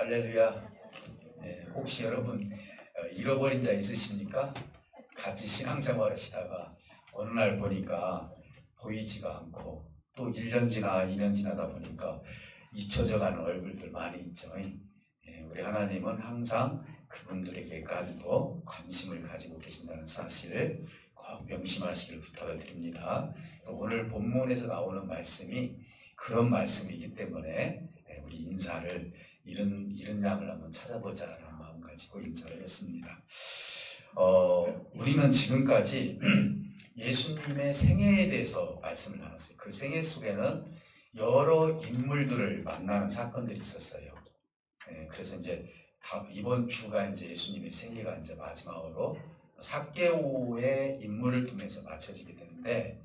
할렐루야. 혹시 여러분 잃어버린 자 있으십니까? 같이 신앙생활 하시다가 어느 날 보니까 보이지가 않고 또 1년 지나 2년 지나다 보니까 잊혀져 가는 얼굴들 많이 있죠. 우리 하나님은 항상 그분들에게까지도 관심을 가지고 계신다는 사실을 꼭 명심하시길 부탁을 드립니다. 오늘 본문에서 나오는 말씀이 그런 말씀이기 때문에 우리 인사를 이런 양을 한번 찾아보자라는 마음 가지고 인사를 했습니다. 우리는 지금까지 예수님의 생애에 대해서 말씀을 나눴어요. 그 생애 속에는 여러 인물들을 만나는 사건들이 있었어요. 그래서 이제 이번 주가 이제 예수님의 생애가 이제 마지막으로 삭개오의 인물을 통해서 맞춰지게 되는데,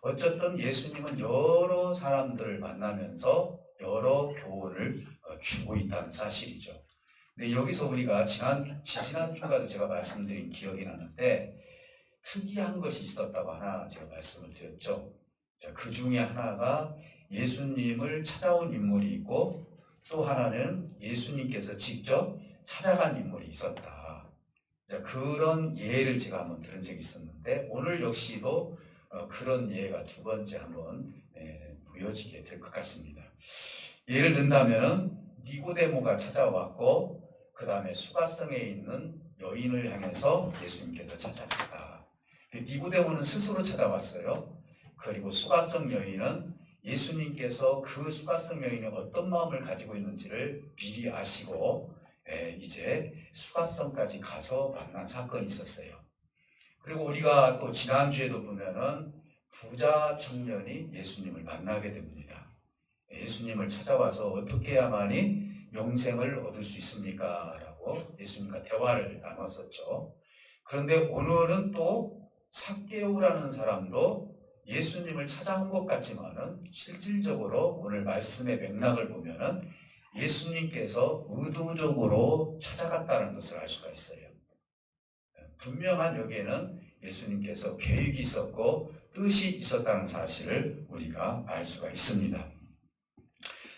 어쨌든 예수님은 여러 사람들을 만나면서 여러 교훈을 주고 있다는 사실이죠. 근데 여기서 우리가 지난주가도 제가 말씀드린 기억이 나는데, 특이한 것이 있었다고 하나 제가 말씀을 드렸죠. 그 중에 하나가 예수님을 찾아온 인물이 있고, 또 하나는 예수님께서 직접 찾아간 인물이 있었다. 그런 예를 제가 한번 들은 적이 있었는데, 오늘 역시도 그런 예가 두 번째 한번 보여지게 될 것 같습니다. 예를 든다면 니고데모가 찾아왔고, 그 다음에 수가성에 있는 여인을 향해서 예수님께서 찾아갔다. 니고데모는 스스로 찾아왔어요. 그리고 수가성 여인은 예수님께서 그 수가성 여인이 어떤 마음을 가지고 있는지를 미리 아시고 이제 수가성까지 가서 만난 사건이 있었어요. 그리고 우리가 또 지난주에도 보면은 부자 청년이 예수님을 만나게 됩니다. 예수님을 찾아와서 어떻게 해야만이 영생을 얻을 수 있습니까? 라고 예수님과 대화를 나눴었죠. 그런데 오늘은 또 삭개오라는 사람도 예수님을 찾아온 것 같지만은 실질적으로 오늘 말씀의 맥락을 보면은 예수님께서 의도적으로 찾아갔다는 것을 알 수가 있어요. 분명한 여기에는 예수님께서 계획이 있었고 뜻이 있었다는 사실을 우리가 알 수가 있습니다.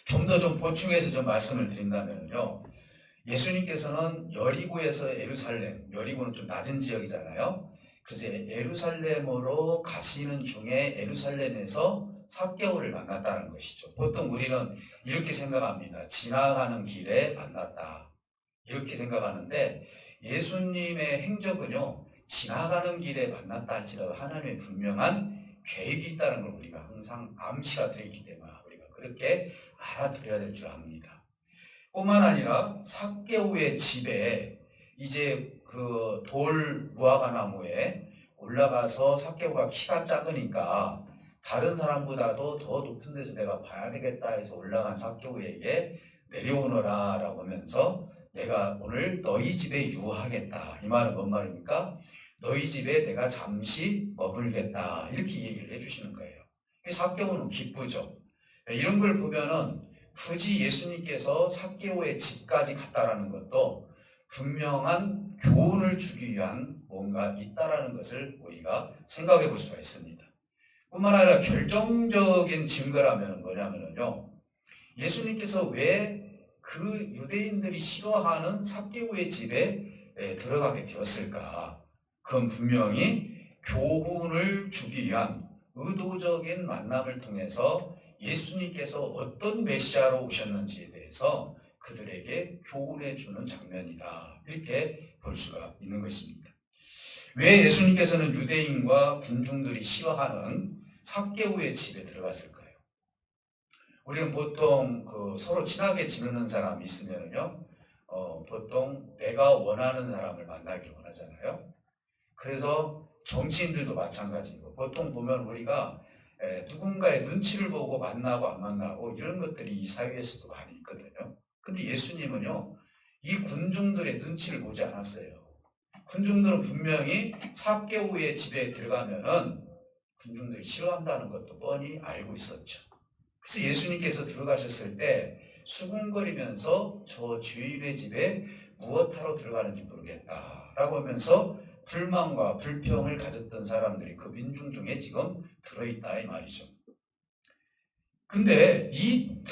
좀 더 보충해서 좀 말씀을 드린다면요, 예수님께서는 여리고에서 예루살렘, 여리고는 좀 낮은 지역이잖아요. 그래서 예루살렘으로 가시는 중에 예루살렘에서 삭개오를 만났다는 것이죠. 보통 우리는 이렇게 생각합니다. 지나가는 길에 만났다, 이렇게 생각하는데, 예수님의 행적은요, 지나가는 길에 만났다 할지라도 하나님의 분명한 계획이 있다는 걸 우리가 항상 암시가 되어 있기 때문에 우리가 그렇게 알아들어야 될 줄 압니다. 뿐만 아니라 삭개오의 집에 이제 그 돌 무화과 나무에 올라가서, 삭개오가 키가 작으니까 다른 사람보다도 더 높은 데서 내가 봐야 되겠다 해서 올라간 삭개오에게 내려오너라 라고 하면서 내가 오늘 너희 집에 유하겠다. 이 말은 뭔 말입니까? 너희 집에 내가 잠시 머물겠다. 이렇게 얘기를 해주시는 거예요. 삭개오는 기쁘죠. 이런 걸 보면은 굳이 예수님께서 삭개오의 집까지 갔다라는 것도 분명한 교훈을 주기 위한 뭔가 있다라는 것을 우리가 생각해 볼 수가 있습니다. 뿐만 아니라 결정적인 증거라면 뭐냐면요, 예수님께서 왜 그 유대인들이 싫어하는 삭개오의 집에 들어가게 되었을까? 그건 분명히 교훈을 주기 위한 의도적인 만남을 통해서 예수님께서 어떤 메시아로 오셨는지에 대해서 그들에게 교훈해 주는 장면이다, 이렇게 볼 수가 있는 것입니다. 왜 예수님께서는 유대인과 군중들이 싫어하는 삭개오의 집에 들어갔을까요? 우리는 보통 서로 친하게 지내는 사람이 있으면요, 보통 내가 원하는 사람을 만나길 원하잖아요. 그래서 정치인들도 마찬가지고, 보통 보면 우리가 누군가의 눈치를 보고 만나고 안 만나고 이런 것들이 이 사회에서도 많이 있거든요. 근데 예수님은요, 이 군중들의 눈치를 보지 않았어요. 군중들은 분명히 삭개오의 집에 들어가면은 군중들이 싫어한다는 것도 뻔히 알고 있었죠. 그래서 예수님께서 들어가셨을 때 수군거리면서 저 주인의 집에 무엇하러 들어가는지 모르겠다라고 하면서 불만과 불평을 가졌던 사람들이 그 민중 중에 지금 들어있다, 이 말이죠. 근데 이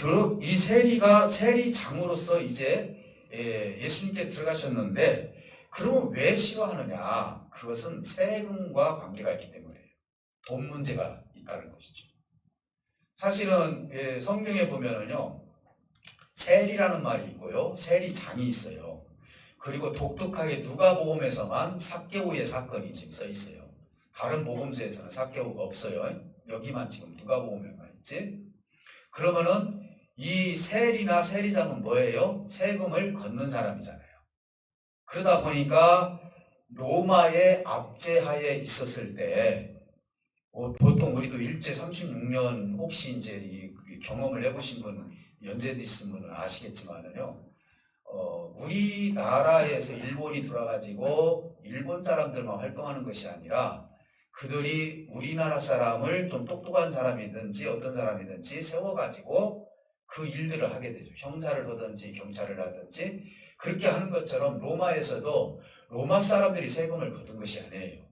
세리장으로서 이제 예수님께 들어가셨는데 그러면 왜 싫어하느냐? 그것은 세금과 관계가 있기 때문이에요. 돈 문제가 있다는 것이죠. 사실은 성경에 보면은요, 세리라는 말이 있고요, 세리장이 있어요. 그리고 독특하게 누가복음에서만 삭개오의 사건이 지금 써 있어요. 다른 복음서에서는 삭개오가 없어요. 여기만 지금 누가복음에만 있지. 그러면은 이 세리나 세리장은 뭐예요? 세금을 걷는 사람이잖아요. 그러다 보니까 로마의 압제하에 있었을 때 보통 우리도 일제 36년 혹시 이제 이 경험을 해보신 분 연세도 있으신 분은 아시겠지만은요, 우리나라에서 일본이 들어와가지고 일본 사람들만 활동하는 것이 아니라 그들이 우리나라 사람을 좀 똑똑한 사람이든지 어떤 사람이든지 세워가지고 그 일들을 하게 되죠. 형사를 하든지 경찰을 하든지 그렇게 하는 것처럼 로마에서도 로마 사람들이 세금을 걷은 것이 아니에요.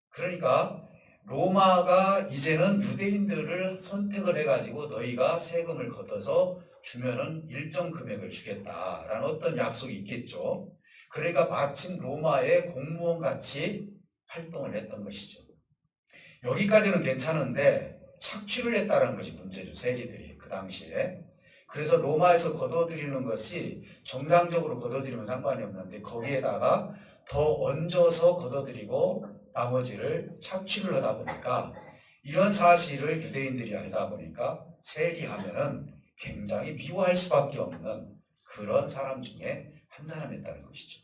그러니까 로마가 이제는 유대인들을 선택을 해가지고 너희가 세금을 걷어서 주면은 일정 금액을 주겠다라는 어떤 약속이 있겠죠. 그러니까 마침 로마의 공무원 같이 활동을 했던 것이죠. 여기까지는 괜찮은데 착취를 했다는 것이 문제죠. 세리들이 그 당시에. 그래서 로마에서 걷어들이는 것이 정상적으로 걷어들이면 상관이 없는데 거기에다가 더 얹어서 걷어들이고 나머지를 착취를 하다 보니까 이런 사실을 유대인들이 알다 보니까 세리하면은 굉장히 미워할 수밖에 없는 그런 사람 중에 한 사람이었다는 것이죠.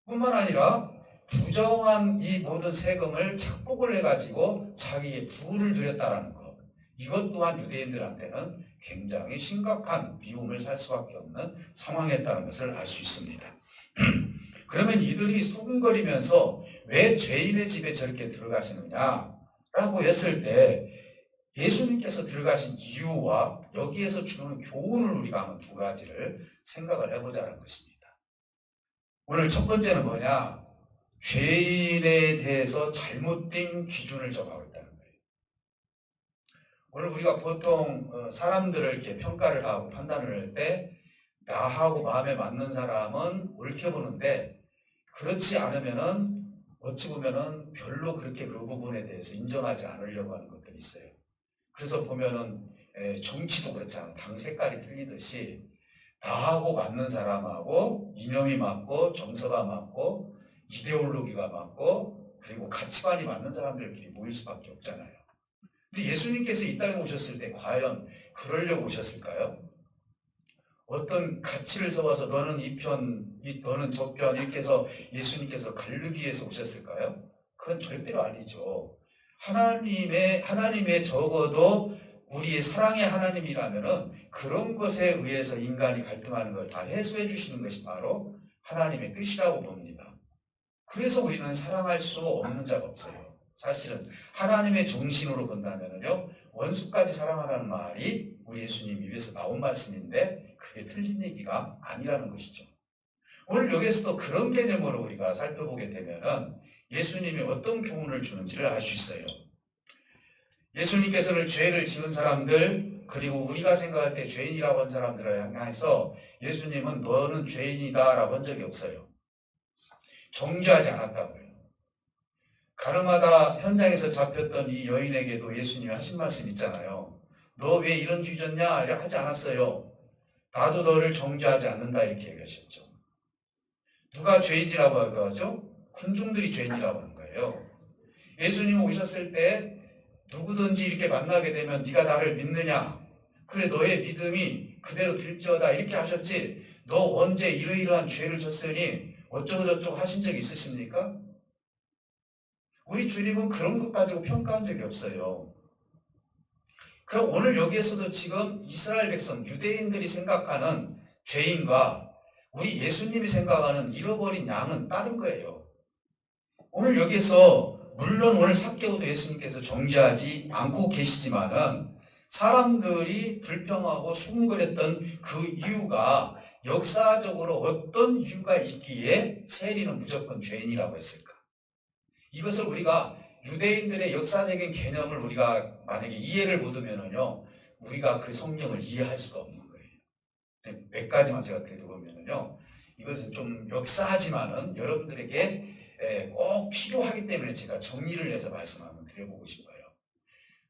뿐만 아니라 부정한 이 모든 세금을 착복을 해가지고 자기의 부를 누렸다는 것, 이것 또한 유대인들한테는 굉장히 심각한 미움을 살 수밖에 없는 상황이었다는 것을 알 수 있습니다. 그러면 이들이 수군거리면서 왜 죄인의 집에 저렇게 들어가시느냐라고 했을 때 예수님께서 들어가신 이유와 여기에서 주는 교훈을 우리가 한번 두 가지를 생각을 해보자는 것입니다. 오늘 첫 번째는 뭐냐? 죄인에 대해서 잘못된 기준을 정하고 있다는 거예요. 오늘 우리가 보통 사람들을 이렇게 평가를 하고 판단을 할 때 나하고 마음에 맞는 사람은 옳게 보는데 그렇지 않으면은 어찌 보면은 별로 그렇게 그 부분에 대해서 인정하지 않으려고 하는 것들이 있어요. 그래서 보면은 정치도 그렇잖아요. 당 색깔이 틀리듯이 나하고 맞는 사람하고 이념이 맞고 정서가 맞고 이데올로기가 맞고 그리고 가치관이 맞는 사람들끼리 모일 수밖에 없잖아요. 근데 예수님께서 이 땅에 오셨을 때 과연 그러려고 오셨을까요? 어떤 가치를 세워서 너는 이 편, 너는 저 편 이렇게 해서 예수님께서 가르기 위해서 오셨을까요? 그건 절대로 아니죠. 하나님의 적어도 우리의 사랑의 하나님이라면은 그런 것에 의해서 인간이 갈등하는 걸 다 해소해 주시는 것이 바로 하나님의 뜻이라고 봅니다. 그래서 우리는 사랑할 수 없는 자가 없어요. 사실은 하나님의 정신으로 본다면요, 원수까지 사랑하라는 말이 우리 예수님 입에서 나온 말씀인데 그게 틀린 얘기가 아니라는 것이죠. 오늘 여기에서도 그런 개념으로 우리가 살펴보게 되면은 예수님이 어떤 교훈을 주는지를 알 수 있어요. 예수님께서는 죄를 지은 사람들 그리고 우리가 생각할 때 죄인이라고 한 사람들을 향해서 예수님은 너는 죄인이다 라고 한 적이 없어요. 정죄하지 않았다고요. 가늠하다 현장에서 잡혔던 이 여인에게도 예수님이 하신 말씀 있잖아요. 너 왜 이런 죄 졌냐 하지 않았어요. 나도 너를 정죄하지 않는다 이렇게 얘기하셨죠. 누가 죄인이라고 하죠? 군중들이 죄인이라고 하는 거예요. 예수님 오셨을 때 누구든지 이렇게 만나게 되면 네가 나를 믿느냐? 그래 너의 믿음이 그대로 될지어다 이렇게 하셨지 너 언제 이러이러한 죄를 졌으니 어쩌고저쩌고 하신 적 있으십니까? 우리 주님은 그런 것 가지고 평가한 적이 없어요. 그럼 오늘 여기에서도 지금 이스라엘 백성, 유대인들이 생각하는 죄인과 우리 예수님이 생각하는 잃어버린 양은 다른 거예요. 오늘 여기에서 물론 오늘 삭개오도 예수님께서 정죄하지 않고 계시지만은 사람들이 불평하고 수군거렸던 그 이유가 역사적으로 어떤 이유가 있기에 세리는 무조건 죄인이라고 했을까? 이것을 우리가 유대인들의 역사적인 개념을 우리가 만약에 이해를 못하면은요, 우리가 그 성경을 이해할 수가 없는 거예요. 몇 가지만 제가 드려보면요. 이것은 좀 역사하지만은 여러분들에게 꼭 필요하기 때문에 제가 정리를 해서 말씀 한번 드려보고 싶어요.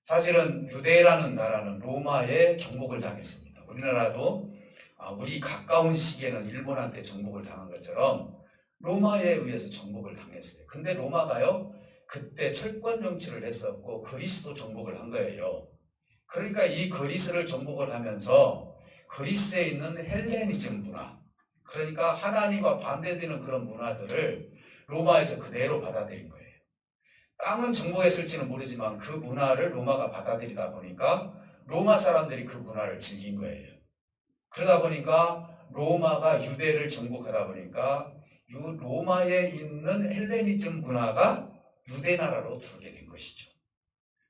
사실은 유대라는 나라는 로마에 정복을 당했습니다. 우리나라도 우리 가까운 시기에는 일본한테 정복을 당한 것처럼 로마에 의해서 정복을 당했어요. 근데 로마가요, 그때 철권 정치를 했었고 그리스도 정복을 한 거예요. 그러니까 이 그리스를 정복을 하면서 그리스에 있는 헬레니즘 문화, 그러니까 하나님과 반대되는 그런 문화들을 로마에서 그대로 받아들인 거예요. 땅은 정복했을지는 모르지만 그 문화를 로마가 받아들이다 보니까 로마 사람들이 그 문화를 즐긴 거예요. 그러다 보니까 로마가 유대를 정복하다 보니까 로마에 있는 헬레니즘 문화가 유대 나라로 들어오게 된 것이죠.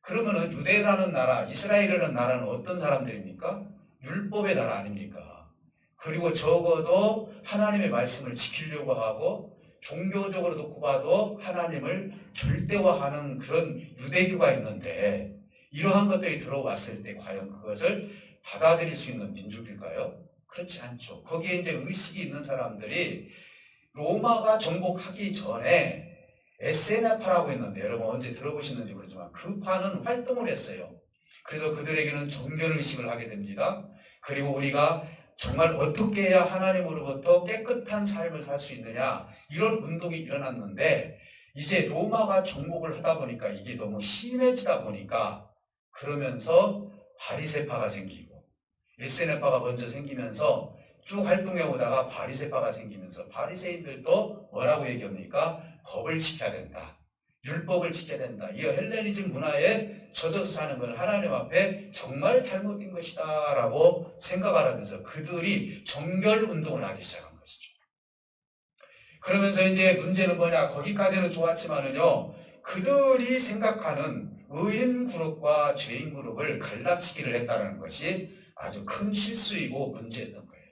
그러면은 유대라는 나라, 이스라엘이라는 나라는 어떤 사람들입니까? 율법의 나라 아닙니까? 그리고 적어도 하나님의 말씀을 지키려고 하고 종교적으로 놓고 봐도 하나님을 절대화하는 그런 유대교가 있는데, 이러한 것들이 들어왔을 때 과연 그것을 받아들일 수 있는 민족일까요? 그렇지 않죠. 거기에 이제 의식이 있는 사람들이 로마가 정복하기 전에 SNF파라고 했는데, 여러분 언제 들어보시는지 모르지만 그 파는 활동을 했어요. 그래서 그들에게는 정결의식을 하게 됩니다. 그리고 우리가 정말 어떻게 해야 하나님으로부터 깨끗한 삶을 살 수 있느냐, 이런 운동이 일어났는데, 이제 로마가 정복을 하다 보니까 이게 너무 심해지다 보니까 그러면서 바리새파가 생기고 SNF파가 먼저 생기면서 쭉 활동해 오다가 바리새파가 생기면서 바리새인들도 뭐라고 얘기합니까? 법을 지켜야 된다. 율법을 지켜야 된다. 이 헬레니즘 문화에 젖어서 사는 건 하나님 앞에 정말 잘못된 것이다 라고 생각을 하면서 그들이 정결운동을 하기 시작한 것이죠. 그러면서 이제 문제는 뭐냐, 거기까지는 좋았지만은요, 그들이 생각하는 의인 그룹과 죄인 그룹을 갈라치기를 했다는 것이 아주 큰 실수이고 문제였던 거예요.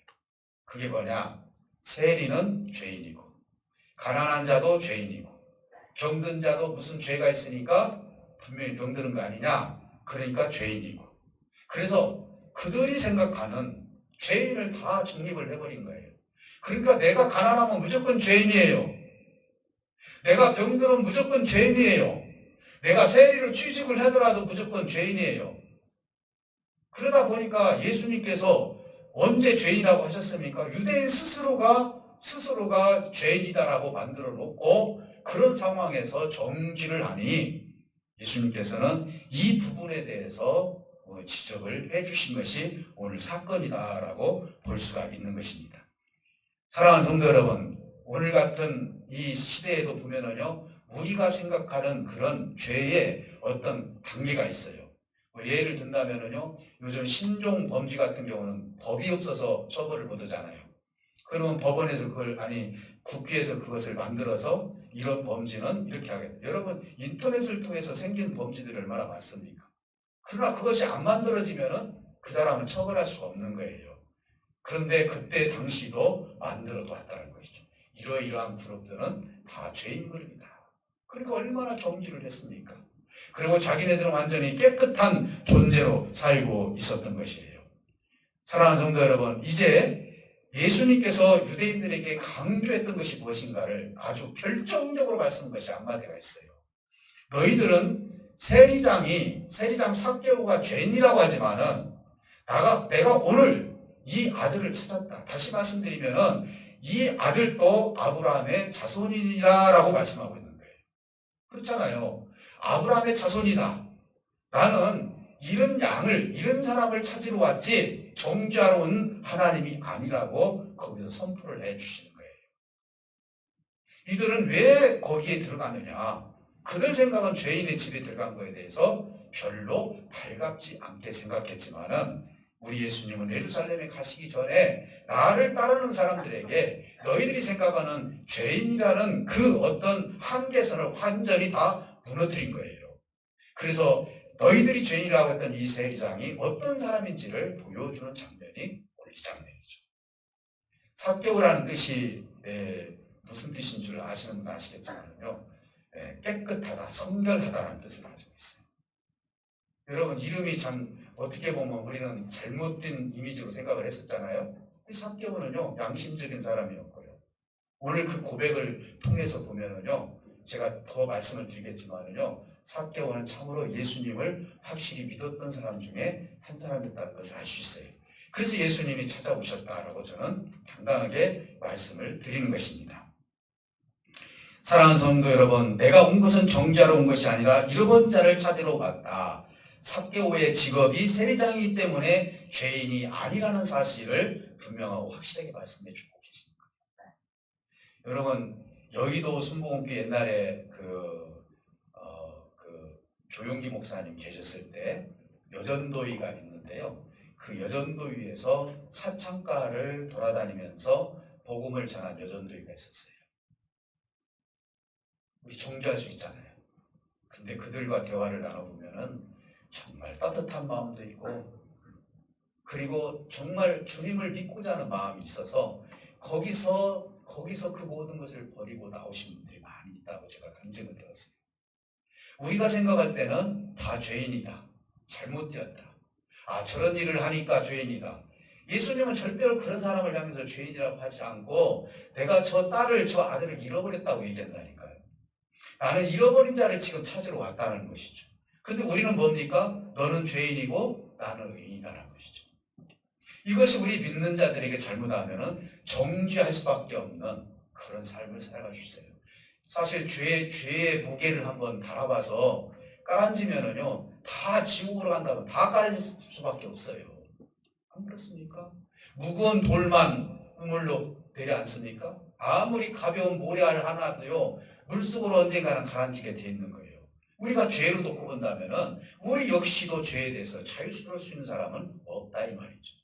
그게 뭐냐, 세리는 죄인이고 가난한 자도 죄인이고 병든 자도 무슨 죄가 있으니까 분명히 병드는 거 아니냐, 그러니까 죄인이고. 그래서 그들이 생각하는 죄인을 다 정립을 해버린 거예요. 그러니까 내가 가난하면 무조건 죄인이에요. 내가 병들면 무조건 죄인이에요. 내가 세리를 취직을 하더라도 무조건 죄인이에요. 그러다 보니까 예수님께서 언제 죄인이라고 하셨습니까? 유대인 스스로가 죄인이다라고 만들어 놓고 그런 상황에서 정죄를 하니 예수님께서는 이 부분에 대해서 지적을 해주신 것이 오늘 사건이다라고 볼 수가 있는 것입니다. 사랑하는 성도 여러분, 오늘 같은 이 시대에도 보면은요, 우리가 생각하는 그런 죄의 어떤 단계가 있어요. 예를 든다면은요, 요즘 신종 범죄 같은 경우는 법이 없어서 처벌을 못 하잖아요. 그러면 법원에서 국회에서 그것을 만들어서 이런 범죄는 이렇게 하겠다. 여러분, 인터넷을 통해서 생긴 범죄들이 얼마나 많습니까? 그러나 그것이 안 만들어지면은 그 사람을 처벌할 수가 없는 거예요. 그런데 그때 당시도 만들어 놨다는 것이죠. 이러이러한 그룹들은 다 죄인 그룹이다. 그러니까 얼마나 정죄를 했습니까? 그리고 자기네들은 완전히 깨끗한 존재로 살고 있었던 것이에요. 사랑하는 성도 여러분, 이제 예수님께서 유대인들에게 강조했던 것이 무엇인가를 아주 결정적으로 말씀한 것이 한마디가 있어요. 너희들은 세리장 삭개오가 죄인이라고 하지만은 내가 오늘 이 아들을 찾았다. 다시 말씀드리면은 이 아들도 아브라함의 자손이라고 말씀하고 있는 거예요. 그렇잖아요. 아브라함의 자손이다. 나는 이런 사람을 찾으러 왔지 정죄하러 온 하나님이 아니라고 거기서 선포를 해주시는 거예요. 이들은 왜 거기에 들어가느냐? 그들 생각은 죄인의 집에 들어간 거에 대해서 별로 달갑지 않게 생각했지만은 우리 예수님은 예루살렘에 가시기 전에 나를 따르는 사람들에게 너희들이 생각하는 죄인이라는 그 어떤 한계선을 완전히 다 무너뜨린 거예요. 그래서 너희들이 죄인이라고 했던 이 세리장이 어떤 사람인지를 보여주는 장면이 오늘 이 장면이죠. 삭개오라는 뜻이 무슨 뜻인 줄 아시는 분 아시겠지만요, 깨끗하다, 성결하다라는 뜻을 가지고 있어요. 여러분, 이름이 참 어떻게 보면 우리는 잘못된 이미지로 생각을 했었잖아요. 삭개오는요 양심적인 사람이었고요. 오늘 그 고백을 통해서 보면은요 제가 더 말씀을 드리겠지만은요 삭개오는 참으로 예수님을 확실히 믿었던 사람 중에 한 사람이었다는 것을 알 수 있어요. 그래서 예수님이 찾아오셨다라고 저는 당당하게 말씀을 드리는 것입니다. 사랑하는 성도 여러분, 내가 온 것은 정죄하러 온 것이 아니라 잃어버린 자를 찾으러 왔다. 삭개오의 직업이 세리장이기 때문에 죄인이 아니라는 사실을 분명하고 확실하게 말씀해 주고 계십니다. 여러분, 여의도 순복음교회 옛날에 조용기 목사님 계셨을 때 여전도위가 있는데요. 그 여전도위에서 사창가를 돌아다니면서 복음을 전한 여전도위가 있었어요. 우리 정죄할 수 있잖아요. 근데 그들과 대화를 나눠보면은 정말 따뜻한 마음도 있고 그리고 정말 주님을 믿고자 하는 마음이 있어서 거기서 그 모든 것을 버리고 나오신 분들이 많이 있다고 제가 간증을 들었어요. 우리가 생각할 때는 다 죄인이다. 잘못되었다. 저런 일을 하니까 죄인이다. 예수님은 절대로 그런 사람을 향해서 죄인이라고 하지 않고 내가 저 딸을 저 아들을 잃어버렸다고 얘기한다니까요. 나는 잃어버린 자를 지금 찾으러 왔다는 것이죠. 근데 우리는 뭡니까? 너는 죄인이고 나는 의인이라는 것이죠. 이것이 우리 믿는 자들에게 잘못하면 정죄할 수밖에 없는 그런 삶을 살아갈 수 있어요. 사실 죄의 무게를 한번 달아봐서 깔아앉으면은요 다 지옥으로 간다면 다 깔아질 수밖에 없어요. 안 그렇습니까? 무거운 돌만 우물로 내려앉습니까? 아무리 가벼운 모래알 하나도요 물속으로 언젠가는 가라앉게 돼 있는 거예요. 우리가 죄로 놓고 본다면은 우리 역시도 죄에 대해서 자유스러울 수 있는 사람은 없다 이 말이죠.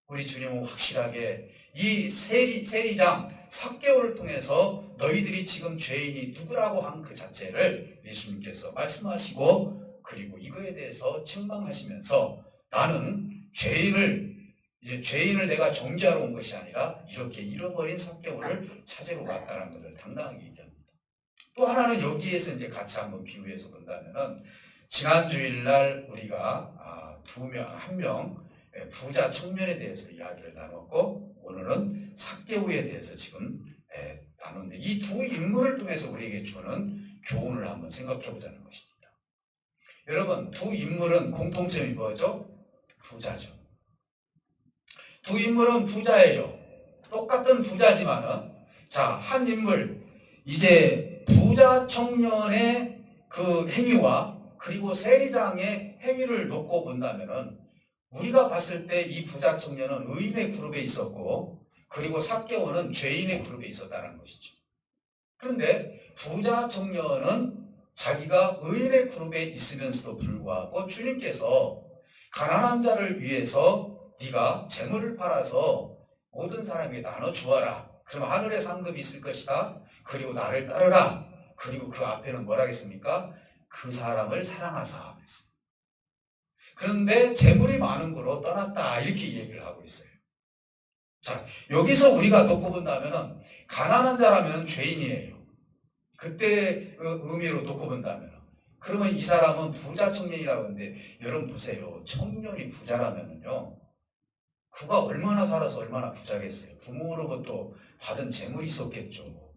우리 주님은 확실하게 이 세리장 삭개오를 통해서 너희들이 지금 죄인이 누구라고 한 그 자체를 예수님께서 말씀하시고 그리고 이거에 대해서 책망하시면서 나는 죄인을 내가 정죄하러 온 것이 아니라 이렇게 잃어버린 삭개오를 찾으러 왔다는 것을 당당하게 얘기합니다. 또 하나는 여기에서 이제 같이 한번 비유해서 본다면은 지난 주일날 우리가 한 명 부자 청년에 대해서 이야기를 나눴고 오늘은 삭개오에 대해서 지금 나누는데 이 두 인물을 통해서 우리에게 주는 교훈을 한번 생각해 보자는 것입니다. 여러분 두 인물은 공통점이 뭐죠? 부자죠. 두 인물은 부자예요. 똑같은 부자지만은 한 인물 이제 부자 청년의 그 행위와 그리고 세리장의 행위를 놓고 본다면은 우리가 봤을 때 이 부자 청년은 의인의 그룹에 있었고 그리고 삭개오는 죄인의 그룹에 있었다는 것이죠. 그런데 부자 청년은 자기가 의인의 그룹에 있으면서도 불구하고 주님께서 가난한 자를 위해서 네가 재물을 팔아서 모든 사람에게 나눠주어라. 그럼 하늘의 상급이 있을 것이다. 그리고 나를 따르라. 그리고 그 앞에는 뭐라 하겠습니까? 그 사람을 사랑하사. 그런데 재물이 많은 거로 떠났다. 이렇게 얘기를 하고 있어요. 여기서 우리가 놓고 본다면 가난한 자라면 죄인이에요. 그때 의미로 놓고 본다면 그러면 이 사람은 부자 청년이라고 하는데 여러분 보세요. 청년이 부자라면요 그가 얼마나 살아서 얼마나 부자겠어요. 부모로부터 받은 재물이 있었겠죠.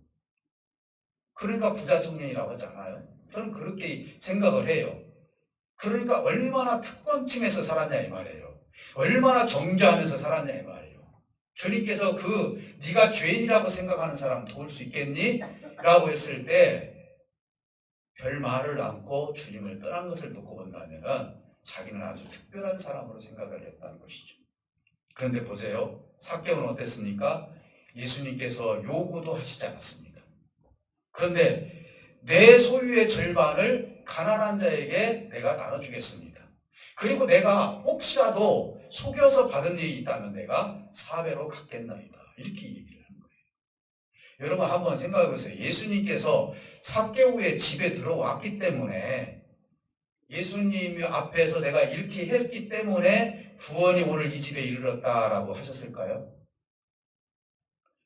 그러니까 부자 청년이라고 하잖아요. 저는 그렇게 생각을 해요. 그러니까 얼마나 특권층에서 살았냐 이 말이에요. 얼마나 정죄하면서 살았냐 이 말이에요. 주님께서 네가 죄인이라고 생각하는 사람 도울 수 있겠니? 라고 했을 때 별 말을 않고 주님을 떠난 것을 놓고 본다면 자기는 아주 특별한 사람으로 생각을 했다는 것이죠. 그런데 보세요. 삭개오는 어땠습니까? 예수님께서 요구도 하시지 않았습니다. 그런데 내 소유의 절반을 가난한 자에게 내가 나눠주겠습니다. 그리고 내가 혹시라도 속여서 받은 일이 있다면 내가 4배로 갚겠나이다. 이렇게 얘기를 하는 거예요. 여러분 한번 생각해 보세요. 예수님께서 삭개오의 집에 들어왔기 때문에 예수님 앞에서 내가 이렇게 했기 때문에 구원이 오늘 이 집에 이르렀다라고 하셨을까요?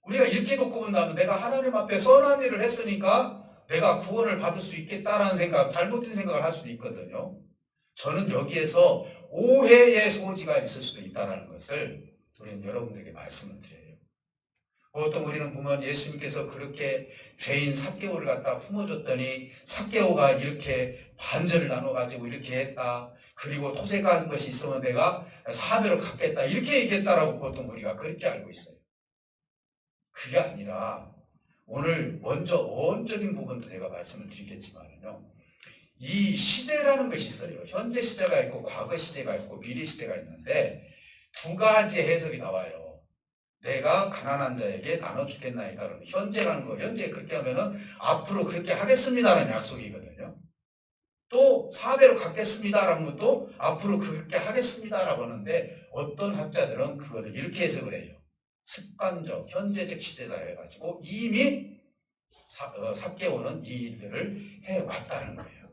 우리가 이렇게 놓고 본다면 내가 하나님 앞에 선한 일을 했으니까 내가 구원을 받을 수 있겠다라는 생각, 잘못된 생각을 할 수도 있거든요. 저는 여기에서 오해의 소지가 있을 수도 있다는 것을 우리는 여러분들에게 말씀을 드려요. 보통 우리는 보면 예수님께서 그렇게 죄인 삭개오를 갖다 품어줬더니 삭개오가 이렇게 반절을 나눠가지고 이렇게 했다. 그리고 토색한 것이 있으면 내가 4배로 갚겠다. 이렇게 얘기했다라고 보통 우리가 그렇게 알고 있어요. 그게 아니라 오늘 먼저 원적인 부분도 제가 말씀을 드리겠지만요. 이 시제라는 것이 있어요. 현재 시제가 있고 과거 시제가 있고 미래 시제가 있는데 두 가지 해석이 나와요. 내가 가난한 자에게 나눠주겠나이다. 현재라는 거, 현재 그렇게 하면은 앞으로 그렇게 하겠습니다라는 약속이거든요. 또 4배로 갚겠습니다라는 것도 앞으로 그렇게 하겠습니다라고 하는데 어떤 학자들은 그거를 이렇게 해석을 해요. 습관적, 현재적 시대다 해가지고 이미 삭개오는 이 일들을 해왔다는 거예요.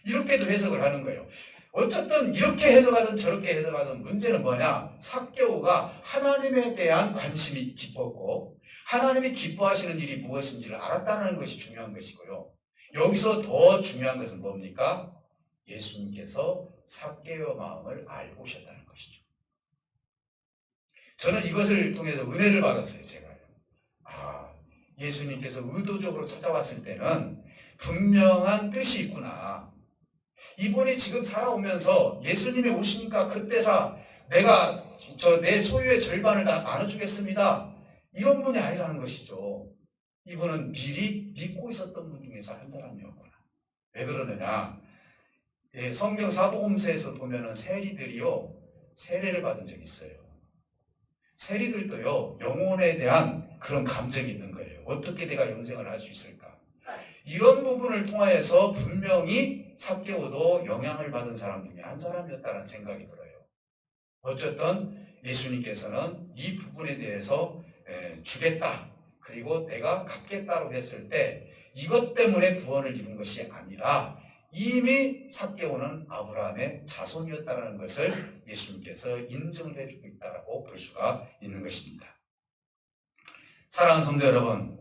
이렇게도 해석을 하는 거예요. 어쨌든 이렇게 해석하든 저렇게 해석하든 문제는 뭐냐? 삭개오가 하나님에 대한 관심이 깊었고 하나님이 기뻐하시는 일이 무엇인지를 알았다는 것이 중요한 것이고요. 여기서 더 중요한 것은 뭡니까? 예수님께서 삭개오 마음을 알고 오셨다는 것이죠. 저는 이것을 통해서 은혜를 받았어요. 제가요. 예수님께서 의도적으로 찾아왔을 때는 분명한 뜻이 있구나. 이분이 지금 살아오면서 예수님이 오시니까 그때사 내가 내 소유의 절반을 다 나눠주겠습니다. 이런 분이 아니라는 것이죠. 이분은 미리 믿고 있었던 분 중에서 한 사람이었구나. 왜 그러느냐? 성경 사복음서에서 보면은 세리들이요 세례를 받은 적이 있어요. 세리들도요 영혼에 대한 그런 감정이 있는 거예요. 어떻게 내가 영생을 할 수 있을까? 이런 부분을 통하여서 분명히 삭개오도 영향을 받은 사람 중에 한 사람이었다는 생각이 들어요. 어쨌든 예수님께서는 이 부분에 대해서 주겠다. 그리고 내가 갚겠다고 했을 때 이것 때문에 구원을 이룬 것이 아니라 이미 삭개오는 아브라함의 자손이었다는 것을 예수님께서 인정을 해주고 있다고 볼 수가 있는 것입니다. 사랑하는 성도 여러분,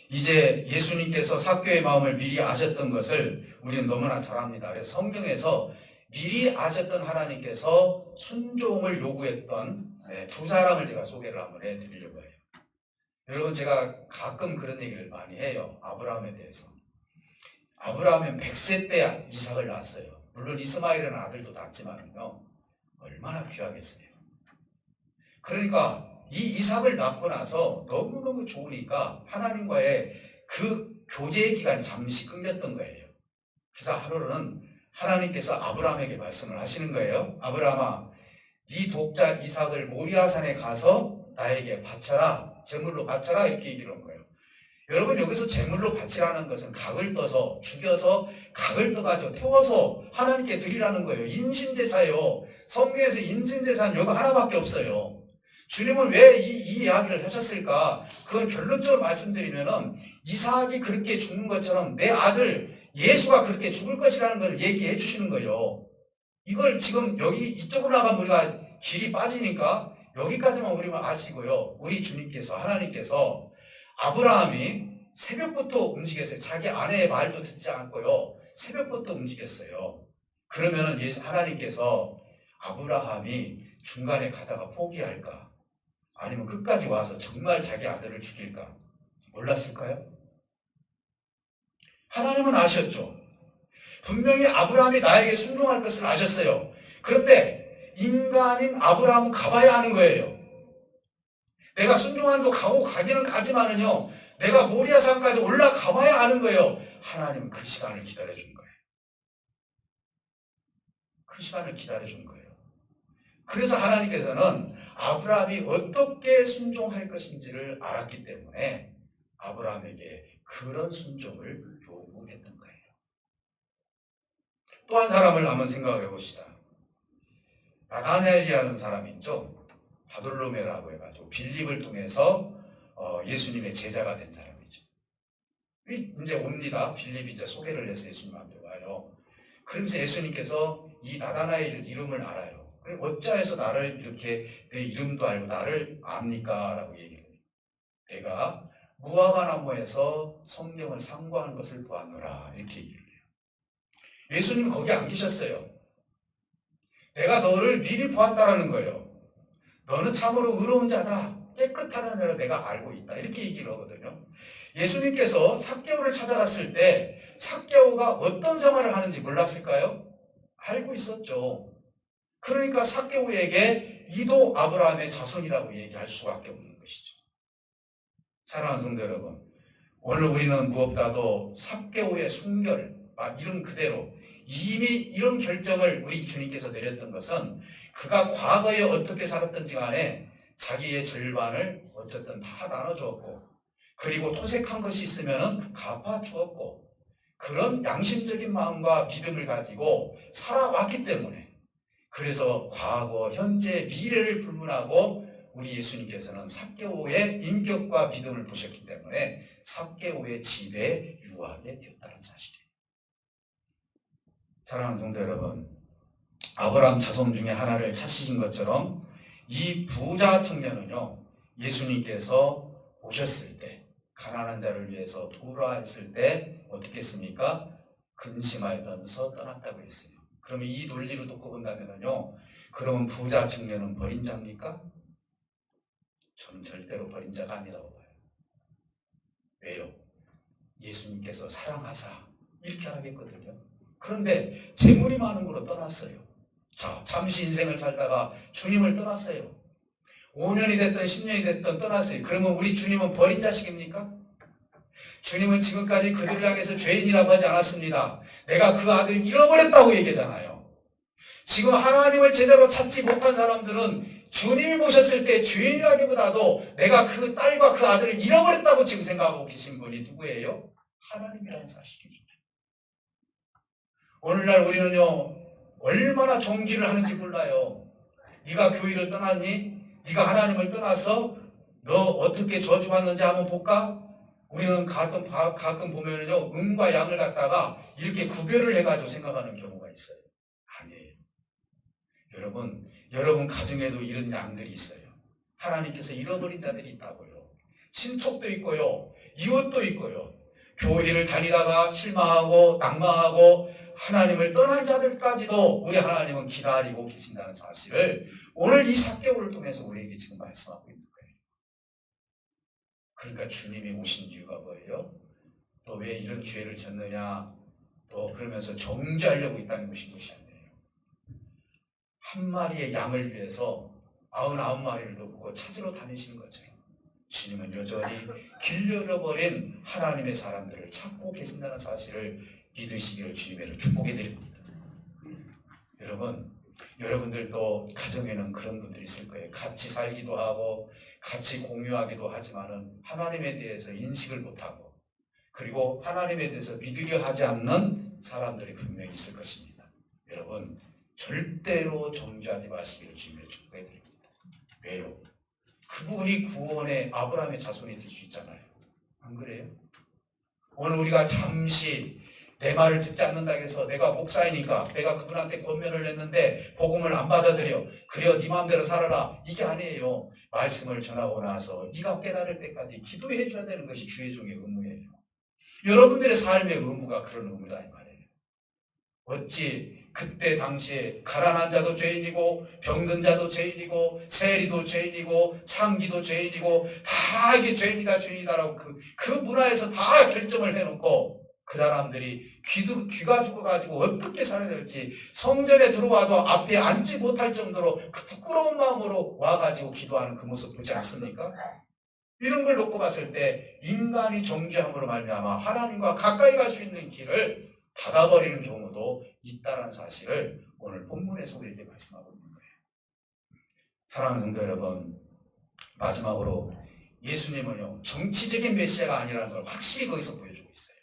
이제 예수님께서 삭개오의 마음을 미리 아셨던 것을 우리는 너무나 잘 압니다. 그래서 성경에서 미리 아셨던 하나님께서 순종을 요구했던 두 사람을 제가 소개를 한번 해드리려고 해요. 여러분, 제가 가끔 그런 얘기를 많이 해요. 아브라함에 대해서. 아브라함은 100세 때 이삭을 낳았어요. 물론 이스마엘이라는 아들도 낳았지만요. 얼마나 귀하겠어요. 그러니까 이 이삭을 낳고 나서 너무너무 좋으니까 하나님과의 그 교제의 기간이 잠시 끊겼던 거예요. 그래서 하루는 하나님께서 아브라함에게 말씀을 하시는 거예요. 아브라함아, 네 독자 이삭을 모리아산에 가서 나에게 바쳐라. 제물로 바쳐라. 이렇게 얘기를 한 거예요. 여러분, 여기서 제물로 바치라는 것은 각을 떠서 죽여서 각을 떠가지고 태워서 하나님께 드리라는 거예요. 인신제사예요. 성경에서 인신제사는 여기 하나밖에 없어요. 주님은 왜 이 이야기를 하셨을까? 그건 결론적으로 말씀드리면은 이삭이 그렇게 죽는 것처럼 내 아들 예수가 그렇게 죽을 것이라는 걸 얘기해 주시는 거예요. 이걸 지금 여기 이쪽으로 나가면 우리가 길이 빠지니까 여기까지만 우리만 아시고요. 우리 주님께서 하나님께서 아브라함이 새벽부터 움직였어요. 자기 아내의 말도 듣지 않고요. 새벽부터 움직였어요. 그러면은 하나님께서 아브라함이 중간에 가다가 포기할까? 아니면 끝까지 와서 정말 자기 아들을 죽일까? 몰랐을까요? 하나님은 아셨죠. 분명히 아브라함이 나에게 순종할 것을 아셨어요. 그런데 인간인 아브라함은 가봐야 하는 거예요. 내가 순종한도 가고 가기는 가지만은요, 내가 모리아산까지 올라가봐야 하는 거예요. 하나님은 그 시간을 기다려준 거예요. 그 시간을 기다려준 거예요. 그래서 하나님께서는 아브라함이 어떻게 순종할 것인지를 알았기 때문에 아브라함에게 그런 순종을 요구했던 거예요. 또 한 사람을 한번 생각해 봅시다. 나다나엘이라는 사람이 있죠. 바돌로메라고 해가지고 빌립을 통해서 예수님의 제자가 된 사람이죠. 이제 옵니다. 빌립이 이제 소개를 해서 예수님한테 와요. 그러면서 예수님께서 이 나다나엘 이름을 알아요. 어찌하여서 나를 이렇게 내 이름도 알고 나를 압니까? 라고 얘기해요. 내가 무화과 나무에서 성경을 상고한 것을 보았노라. 이렇게 얘기를 해요. 예수님은 거기 안 계셨어요. 내가 너를 미리 보았다라는 거예요. 너는 참으로 의로운 자다. 깨끗하다는 자를 내가 알고 있다. 이렇게 얘기를 하거든요. 예수님께서 삭개오를 찾아갔을 때 삭개오가 어떤 생활을 하는지 몰랐을까요? 알고 있었죠. 그러니까 삭개오에게 이도 아브라함의 자손이라고 얘기할 수밖에 없는 것이죠. 사랑하는 성도 여러분, 오늘 우리는 무엇보다도 삭개오의 순결, 이름 그대로 이미 이런 결정을 우리 주님께서 내렸던 것은 그가 과거에 어떻게 살았던지 간에 자기의 절반을 어쨌든 다 나눠주었고, 그리고 토색한 것이 있으면 갚아주었고, 그런 양심적인 마음과 믿음을 가지고 살아왔기 때문에, 그래서 과거, 현재, 미래를 불문하고 우리 예수님께서는 삭개오의 인격과 믿음을 보셨기 때문에 삭개오의 집에 유하게 되었다는 사실이에요. 사랑하는 성도 여러분, 아브라함 자손 중에 하나를 찾으신 것처럼 이 부자 청년은요, 예수님께서 오셨을 때, 가난한 자를 위해서 도우라 했을 때 어떻게 했습니까? 근심하면서 떠났다고 했어요. 그러면 이 논리로 놓고 본다면요, 그럼 부자 청년은 버린 자입니까? 저는 절대로 버린 자가 아니라고 봐요. 왜요? 예수님께서 사랑하사 이렇게 하겠거든요. 그런데 재물이 많은 거로 떠났어요. 자, 잠시 인생을 살다가 주님을 떠났어요. 5년이 됐든 10년이 됐든 떠났어요. 그러면 우리 주님은 버린 자식입니까? 주님은 지금까지 그들을 향해서 죄인이라고 하지 않았습니다. 내가 그 아들 잃어버렸다고 얘기하잖아요. 지금 하나님을 제대로 찾지 못한 사람들은 주님이 보셨을 때 죄인이라기보다도 내가 그 딸과 그 아들을 잃어버렸다고 지금 생각하고 계신 분이 누구예요? 하나님이라는 사실이죠. 오늘날 우리는요, 얼마나 정죄를 하는지 몰라요. 네가 교회를 떠났니? 네가 하나님을 떠나서 너 어떻게 저주받는지 한번 볼까? 우리는 가끔 보면은요, 음과 양을 갖다가 이렇게 구별을 해가지고 생각하는 경우가 있어요. 아니에요. 여러분 가정에도 이런 양들이 있어요. 하나님께서 잃어버린 자들이 있다고요. 친척도 있고요, 이웃도 있고요. 교회를 다니다가 실망하고 낙망하고 하나님을 떠난 자들까지도 우리 하나님은 기다리고 계신다는 사실을 오늘 이 삭개오를 통해서 우리에게 지금 말씀하고 있는 거예요. 그러니까 주님이 오신 이유가 뭐예요? 너 왜 이런 죄를 졌느냐? 또 그러면서 정죄하려고 이 땅에 오신 것이 아니에요. 한 마리의 양을 위해서 99마리를 놓고 찾으러 다니시는 것처럼 주님은 여전히 길 잃어버린 하나님의 사람들을 찾고 계신다는 사실을 믿으시기를 주님으로 축복해 드립니다. 여러분들도 가정에는 그런 분들이 있을 거예요. 같이 살기도 하고 같이 공유하기도 하지만은 하나님에 대해서 인식을 못하고, 그리고 하나님에 대해서 믿으려 하지 않는 사람들이 분명히 있을 것입니다. 여러분, 절대로 정죄하지 마시기를 주님으로 축복해 드립니다. 왜요? 그분이 구원의 아브라함의 자손이 될 수 있잖아요. 안 그래요? 오늘 우리가 잠시 내 말을 듣지 않는다고 해서 내가 목사이니까 내가 그분한테 권면을 했는데 복음을 안 받아들여, 그래요 네 마음대로 살아라, 이게 아니에요. 말씀을 전하고 나서 네가 깨달을 때까지 기도해 줘야 되는 것이 주의 종의 의무예요. 여러분들의 삶의 의무가 그런 의무다 이 말이에요. 어찌 그때 당시에 가난한 자도 죄인이고 병든 자도 죄인이고 세리도 죄인이고 창기도 죄인이고 다 이게 죄인이다라고 그 문화에서 다 결정을 해놓고 그 사람들이 귀가 죽어가지고 어떻게 살아야 될지 성전에 들어와도 앞에 앉지 못할 정도로 그 부끄러운 마음으로 와가지고 기도하는 그 모습 보지 않습니까? 이런 걸 놓고 봤을 때 인간이 정죄함으로 말미암아 하나님과 가까이 갈 수 있는 길을 닫아버리는 경우도 있다는 사실을 오늘 본문에서 우리에게 말씀하고 있는 거예요. 사랑하는 성도 여러분, 마지막으로 예수님은요, 정치적인 메시아가 아니라는 걸 확실히 거기서 보여주고 있어요.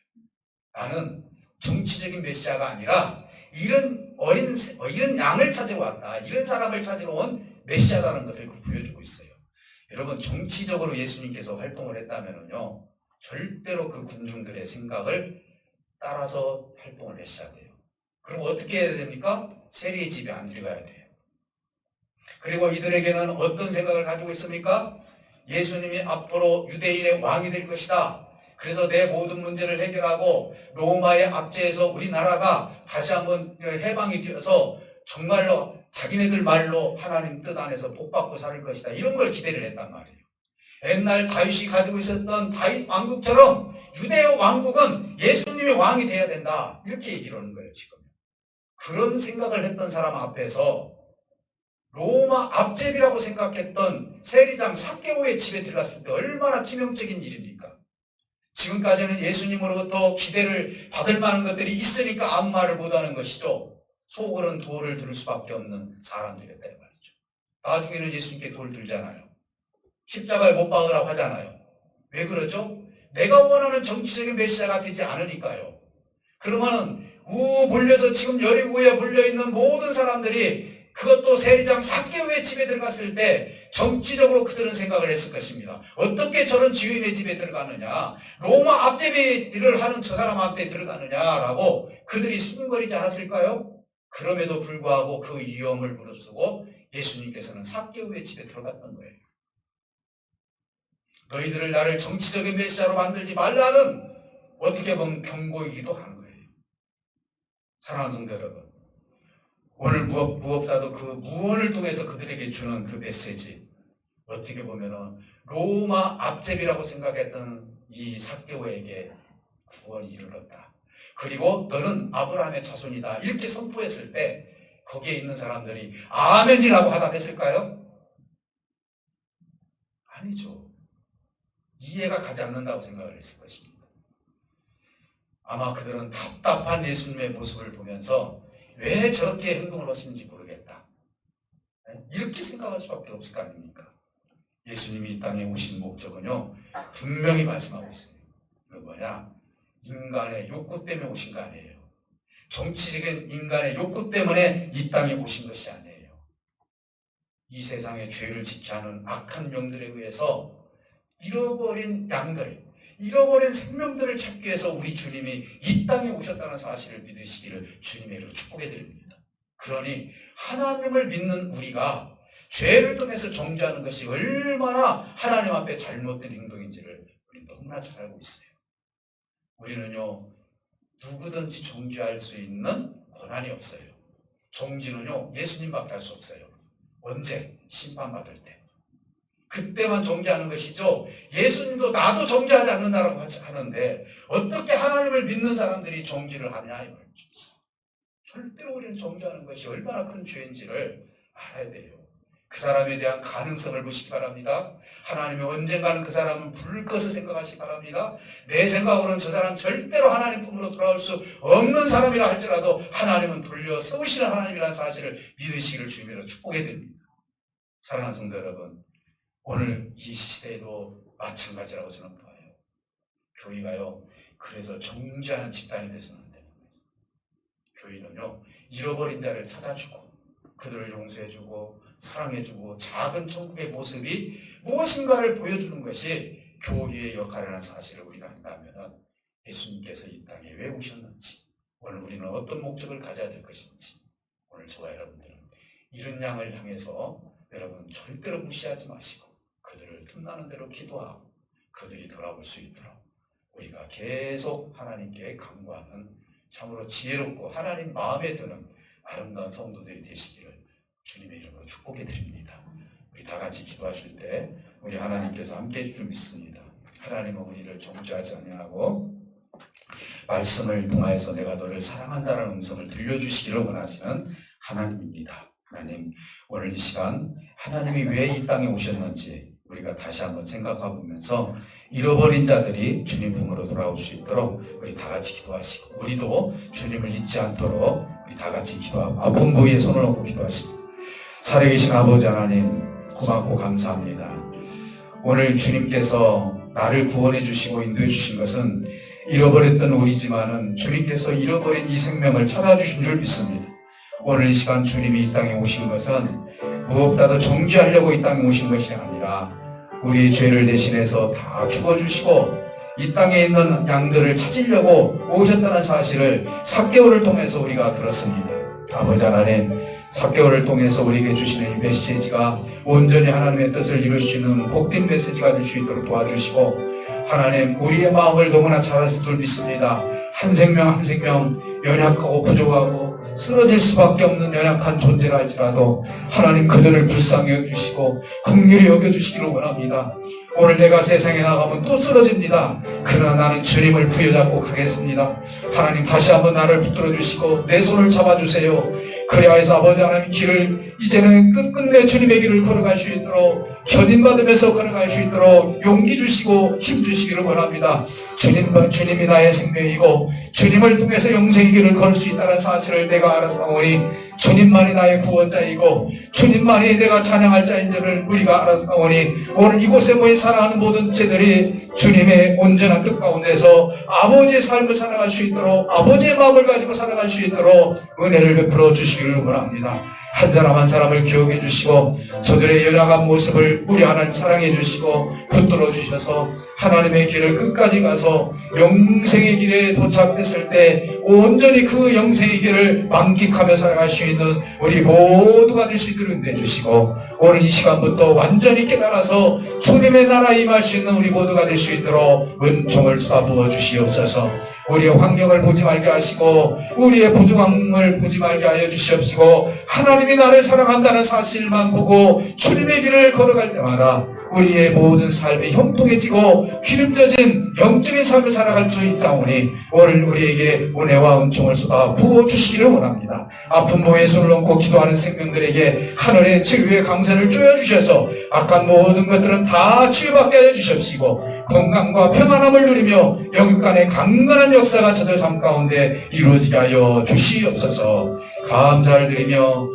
나는 정치적인 메시아가 아니라 이런 양을 찾으러 왔다, 이런 사람을 찾으러 온 메시아라는 것을 보여주고 있어요. 여러분, 정치적으로 예수님께서 활동을 했다면요, 절대로 그 군중들의 생각을 따라서 활동을 했어야 돼요. 그럼 어떻게 해야 됩니까? 세리의 집에 안 들어가야 돼요. 그리고 이들에게는 어떤 생각을 가지고 있습니까? 예수님이 앞으로 유대인의 왕이 될 것이다. 그래서 내 모든 문제를 해결하고 로마의 압제에서 우리나라가 다시 한번 해방이 되어서 정말로 자기네들 말로 하나님 뜻 안에서 복받고 살 것이다. 이런 걸 기대를 했단 말이에요. 옛날 다윗이 가지고 있었던 다윗 왕국처럼 유대 왕국은 예수님이 왕이 돼야 된다. 이렇게 얘기를 하는 거예요, 지금. 그런 생각을 했던 사람 앞에서 로마 압제비라고 생각했던 세리장 삭개오의 집에 들어갔을 때 얼마나 치명적인 일입니까? 지금까지는 예수님으로부터 기대를 받을 만한 것들이 있으니까 아무 말을 못하는 것이죠. 속으로는 돌을 들을 수밖에 없는 사람들이었다 말이죠. 나중에는 예수님께 돌 들잖아요. 십자가에 못 박으라고 하잖아요. 왜 그러죠? 내가 원하는 정치적인 메시아가 되지 않으니까요. 그러면은 몰려서 지금 여리고에 몰려있는 모든 사람들이 그것도 세리장 삭개오의 집에 들어갔을 때 정치적으로 그들은 생각을 했을 것입니다. 어떻게 저런 지휘인의 집에 들어가느냐, 로마 압제비를 하는 저 사람한테 들어가느냐라고 그들이 수군거리지 않았을까요? 그럼에도 불구하고 그 위험을 무릅쓰고 예수님께서는 삭개오의 집에 들어갔던 거예요. 너희들을 나를 정치적인 메시아로 만들지 말라는 어떻게 보면 경고이기도 하는 거예요. 사랑하는 성도 여러분, 오늘 무엇보다도 그 무언을 통해서 그들에게 주는 그 메시지, 어떻게 보면 로마 압제비라고 생각했던 이 삭개오에게 구원이 이르렀다. 그리고 너는 아브라함의 자손이다. 이렇게 선포했을 때 거기에 있는 사람들이 아멘이라고 하답했을까요? 아니죠. 이해가 가지 않는다고 생각을 했을 것입니다. 아마 그들은 답답한 예수님의 모습을 보면서 왜 저렇게 행동을 하시는지 모르겠다. 이렇게 생각할 수밖에 없을 거 아닙니까? 예수님이 이 땅에 오신 목적은요, 분명히 말씀하고 있어요. 그 뭐냐? 인간의 욕구 때문에 오신 거 아니에요. 정치적인 인간의 욕구 때문에 이 땅에 오신 것이 아니에요. 이 세상의 죄를 지켜야 하는 악한 영들에 의해서 잃어버린 양들, 잃어버린 생명들을 찾기 위해서 우리 주님이 이 땅에 오셨다는 사실을 믿으시기를 주님의 이름으로 축복해 드립니다. 그러니 하나님을 믿는 우리가 죄를 통해서 정죄하는 것이 얼마나 하나님 앞에 잘못된 행동인지를 우리 너무나 잘 알고 있어요. 우리는요, 누구든지 정죄할 수 있는 권한이 없어요. 정죄는요, 예수님밖에 할 수 없어요. 언제? 심판받을 때. 그때만 정죄하는 것이죠. 예수님도 나도 정죄하지 않는다라고 하는데 어떻게 하나님을 믿는 사람들이 정죄를 하냐 이 말이죠. 절대로 우리는 정죄하는 것이 얼마나 큰 죄인지를 알아야 돼요. 그 사람에 대한 가능성을 보시기 바랍니다. 하나님이 언젠가는 그 사람은 부를 것을 생각하시기 바랍니다. 내 생각으로는 저 사람 절대로 하나님 품으로 돌아올 수 없는 사람이라 할지라도 하나님은 돌려 세우시는 하나님이라는 사실을 믿으시기를 주님으로 축복해 드립니다. 사랑하는 성도 여러분, 오늘 이 시대에도 마찬가지라고 저는 봐요. 교회가요, 그래서 정죄하는 집단이 돼서는 안 되는 거예요. 교회는요, 잃어버린 자를 찾아주고 그들을 용서해주고 사랑해주고 작은 천국의 모습이 무엇인가를 보여주는 것이 교회의 역할이라는 사실을 우리가 안다면 예수님께서 이 땅에 왜 오셨는지, 오늘 우리는 어떤 목적을 가져야 될 것인지, 오늘 저와 여러분들은 이런 양을 향해서 여러분 절대로 무시하지 마시고 그들을 틈나는 대로 기도하고 그들이 돌아올 수 있도록 우리가 계속 하나님께 간구하는 참으로 지혜롭고 하나님 마음에 드는 아름다운 성도들이 되시기를 주님의 이름으로 축복해 드립니다. 우리 다 같이 기도하실 때 우리 하나님께서 함께 해줄 줄 믿습니다. 하나님은 우리를 정죄하지 아니하고 말씀을 통하여서 내가 너를 사랑한다는 음성을 들려주시기를 원하시는 하나님입니다. 하나님, 오늘 이 시간 하나님이 왜 이 땅에 오셨는지 우리가 다시 한번 생각해 보면서 잃어버린 자들이 주님 품으로 돌아올 수 있도록 우리 다 같이 기도하시고, 우리도 주님을 잊지 않도록 우리 다 같이 기도하고 아픈 부위에 손을 얹고 기도하십니다. 살아계신 아버지 하나님, 고맙고 감사합니다. 오늘 주님께서 나를 구원해 주시고 인도해 주신 것은 잃어버렸던 우리지만은 주님께서 잃어버린 이 생명을 찾아주신 줄 믿습니다. 오늘 이 시간 주님이 이 땅에 오신 것은 무엇보다도 정죄하려고 이 땅에 오신 것이 아니라 우리의 죄를 대신해서 다 죽어주시고 이 땅에 있는 양들을 찾으려고 오셨다는 사실을 삭개오를 통해서 우리가 들었습니다. 아버지 하나님, 삭개오를 통해서 우리에게 주시는 이 메시지가 온전히 하나님의 뜻을 이룰 수 있는 복된 메시지가 될 수 있도록 도와주시고, 하나님, 우리의 마음을 너무나 잘 아실 줄 믿습니다. 한 생명 한 생명 연약하고 부족하고 쓰러질 수밖에 없는 연약한 존재라 할지라도 하나님 그들을 불쌍히 여겨주시고 긍휼히 여겨주시기를 원합니다. 오늘 내가 세상에 나가면 또 쓰러집니다. 그러나 나는 주님을 부여잡고 가겠습니다. 하나님 다시 한번 나를 붙들어 주시고 내 손을 잡아주세요. 그리하여서 아버지 하나님 길을 이제는 끝끝내 주님의 길을 걸어갈 수 있도록 견인받으면서 걸어갈 수 있도록 용기 주시고 힘 주시기를 원합니다. 주님이 나의 생명이고 주님을 통해서 영생의 길을 걸을 수 있다는 사실을 내가 알아서오니 주님만이 나의 구원자이고 주님만이 내가 찬양할 자인 줄을 우리가 알아서오니 오늘 이곳에 모인 사랑하는 모든 죄들이 주님의 온전한 뜻 가운데서 아버지의 삶을 살아갈 수 있도록 아버지의 마음을 가지고 살아갈 수 있도록 은혜를 베풀어 주시기를 원합니다. 한 사람 한 사람을 기억해 주시고 저들의 연약한 모습을 우리 하나님 사랑해 주시고 붙들어 주셔서 하나님의 길을 끝까지 가서 영생의 길에 도착했을 때 온전히 그 영생의 길을 만끽하며 살아갈 수 있는 우리 모두가 될 수 있도록 인도해 주시고 오늘 이 시간부터 완전히 깨달아서 주님의 나라에 임할 수 있는 우리 모두가 될 수 있도록 은총을 쏟아 부어 주시옵소서. 우리의 환경을 보지 말게 하시고 우리의 부족함을 보지 말게 하여 주시옵시고 하나님이 나를 사랑한다는 사실만 보고 주님의 길을 걸어갈 때마다 우리의 모든 삶이 형통해지고 기름져진 영적인 삶을 살아갈 수 있사오니 오늘 우리에게 은혜와 은총을 쏟아 부어주시기를 원합니다. 아픈 몸에 손을 얹고 기도하는 생명들에게 하늘의 치유의 강선을 쪼여주셔서 악한 모든 것들은 다 치유받게 하여 주십시고 건강과 평안함을 누리며 영육간의 강건한 역사가 저들 삶 가운데 이루어지게 하여 주시옵소서. 감사를 드리며